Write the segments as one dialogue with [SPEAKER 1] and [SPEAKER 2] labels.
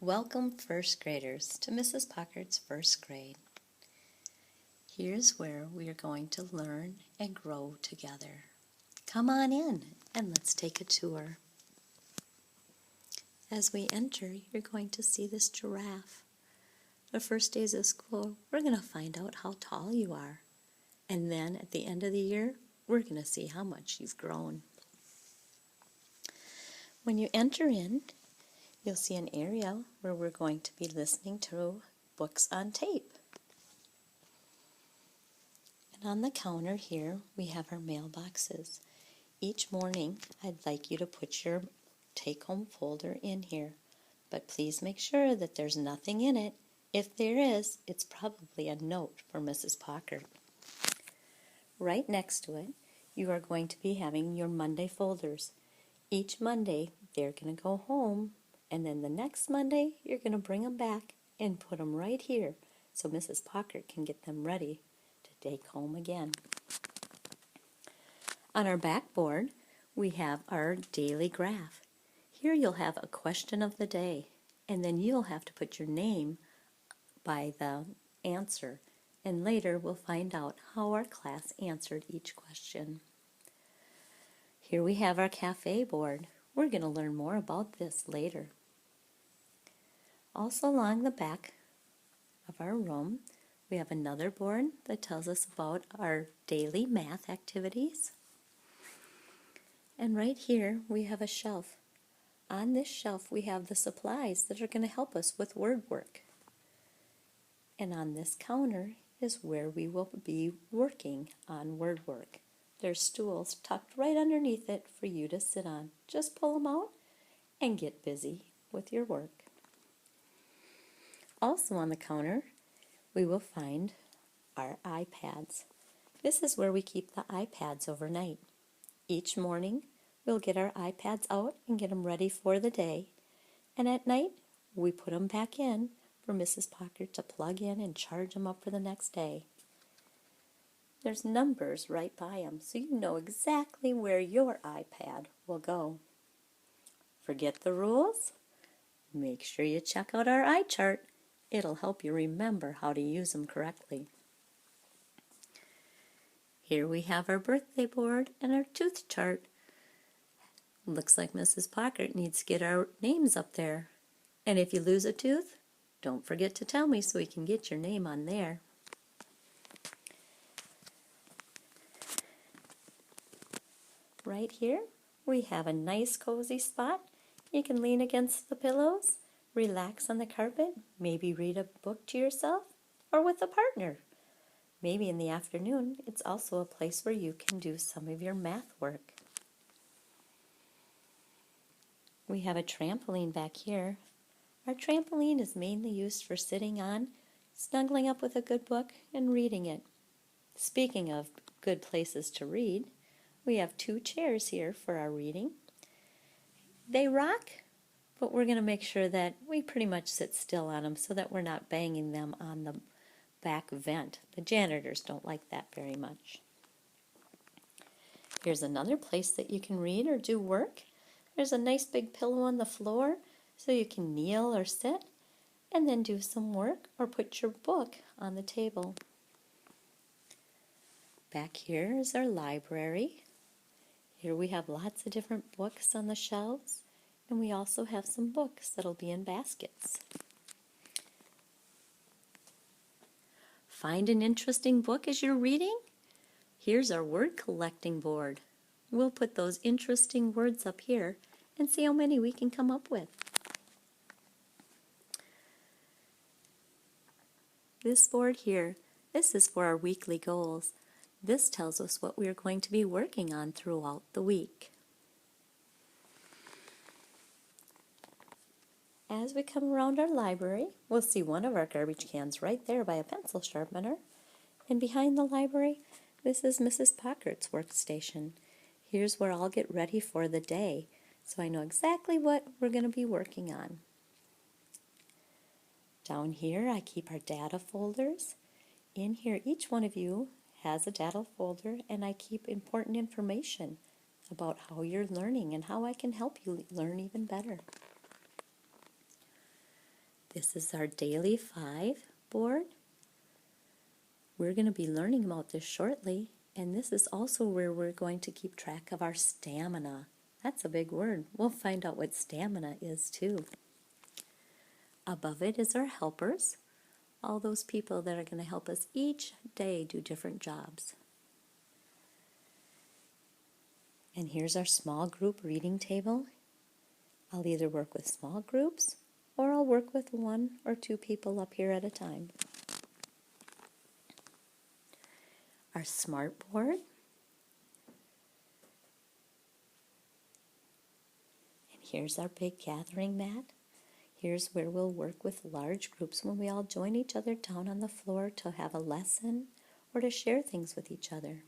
[SPEAKER 1] Welcome, first graders, to Mrs. Paukert's first grade. Here's where we are going to learn and grow together. Come on in and let's take a tour. As we enter, you're going to see this giraffe. The first days of school, we're going to find out how tall you are. And then at the end of the year, we're going to see how much you've grown. When you enter in, you'll see an area where we're going to be listening to books on tape. And on the counter here, we have our mailboxes. Each morning, I'd like you to put your take-home folder in here. But please make sure that there's nothing in it. If there is, it's probably a note for Mrs. Paukert. Right next to it, you are going to be having your Monday folders. Each Monday, they're going to go home, and then the next Monday, you're going to bring them back and put them right here so Mrs. Paukert can get them ready to take home again. On our backboard, we have our daily graph. Here you'll have a question of the day, and then you'll have to put your name by the answer, and later we'll find out how our class answered each question. Here we have our cafe board. We're going to learn more about this later. Also along the back of our room, we have another board that tells us about our daily math activities. And right here we have a shelf. On this shelf we have the supplies that are going to help us with word work. And on this counter is where we will be working on word work. There's stools tucked right underneath it for you to sit on. Just pull them out and get busy with your work. Also on the counter, we will find our iPads. This is where we keep the iPads overnight. Each morning, we'll get our iPads out and get them ready for the day. And at night, we put them back in for Mrs. Paukert to plug in and charge them up for the next day. There's numbers right by them, so you know exactly where your iPad will go. Forget the rules? Make sure you check out our iChart. It'll help you remember how to use them correctly. Here we have our birthday board and our tooth chart. Looks like Mrs. Paukert needs to get our names up there. And if you lose a tooth, don't forget to tell me so we can get your name on there. Right here, we have a nice cozy spot. You can lean against the pillows, relax on the carpet, maybe read a book to yourself or with a partner. Maybe in the afternoon, it's also a place where you can do some of your math work. We have a trampoline back here. Our trampoline is mainly used for sitting on, snuggling up with a good book, and reading it. Speaking of good places to read, we have 2 chairs here for our reading. They rock, but we're going to make sure that we pretty much sit still on them so that we're not banging them on the back vent. The janitors don't like that very much. Here's another place that you can read or do work. There's a nice big pillow on the floor so you can kneel or sit and then do some work or put your book on the table. Back here is our library. Here we have lots of different books on the shelves, and we also have some books that'll be in baskets. Find an interesting book as you're reading? Here's our word collecting board. We'll put those interesting words up here and see how many we can come up with. This board here, this is for our weekly goals. This tells us what we are going to be working on throughout the week. As we come around our library, we'll see one of our garbage cans right there by a pencil sharpener. And behind the library, this is Mrs. Paukert's workstation. Here's where I'll get ready for the day, so I know exactly what we're going to be working on. Down here, I keep our data folders. In here, each one of you has a data folder, and I keep important information about how you're learning and how I can help you learn even better. This is our Daily 5 board. We're going to be learning about this shortly, and this is also where we're going to keep track of our stamina. That's a big word. We'll find out what stamina is too. Above it is our helpers, all those people that are going to help us each day do different jobs. And here's our small group reading table. I'll either work with small groups or I'll work with 1 or 2 people up here at a time. Our smart board. And here's our big gathering mat. Here's where we'll work with large groups when we all join each other down on the floor to have a lesson or to share things with each other.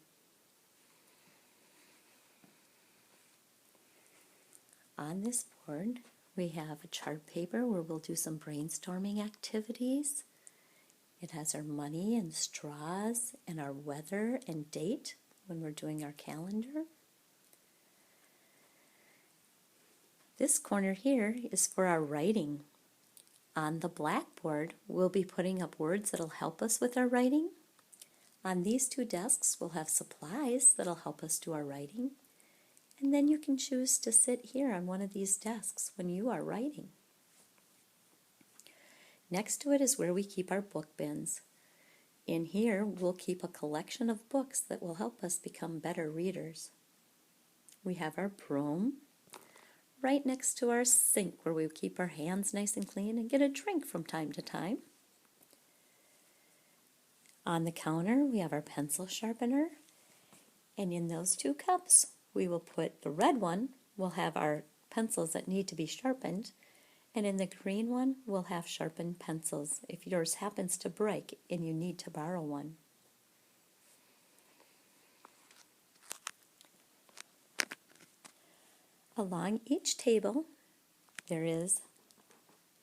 [SPEAKER 1] On this board, we have a chart paper where we'll do some brainstorming activities. It has our money and straws and our weather and date when we're doing our calendar. This corner here is for our writing. On the blackboard, we'll be putting up words that'll help us with our writing. On these 2 desks, we'll have supplies that'll help us do our writing. And then you can choose to sit here on one of these desks when you are writing. Next to it is where we keep our book bins. In here, we'll keep a collection of books that will help us become better readers. We have our broom right next to our sink where we keep our hands nice and clean and get a drink from time to time. On the counter, we have our pencil sharpener, and in those 2 cups, we will put the red one, we'll have our pencils that need to be sharpened, and in the green one, we'll have sharpened pencils if yours happens to break and you need to borrow one. Along each table, there is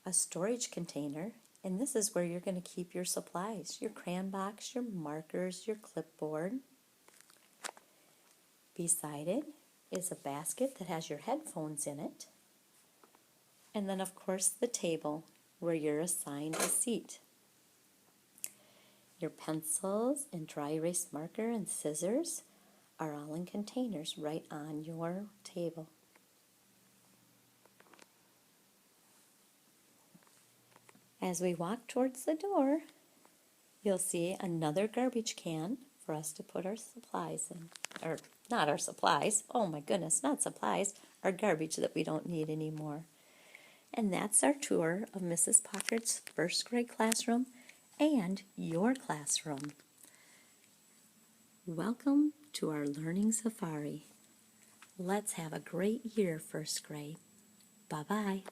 [SPEAKER 1] a storage container, and this is where you're going to keep your supplies, your crayon box, your markers, your clipboard. Beside it is a basket that has your headphones in it. And then, of course, the table where you're assigned a seat. Your pencils and dry erase marker and scissors are all in containers right on your table. As we walk towards the door, you'll see another garbage can for us to put our supplies in. Or not our supplies, oh my goodness, not supplies, our garbage that we don't need anymore. And that's our tour of Mrs. Paukert's first grade classroom and your classroom. Welcome to our learning safari. Let's have a great year, first grade. Bye-bye.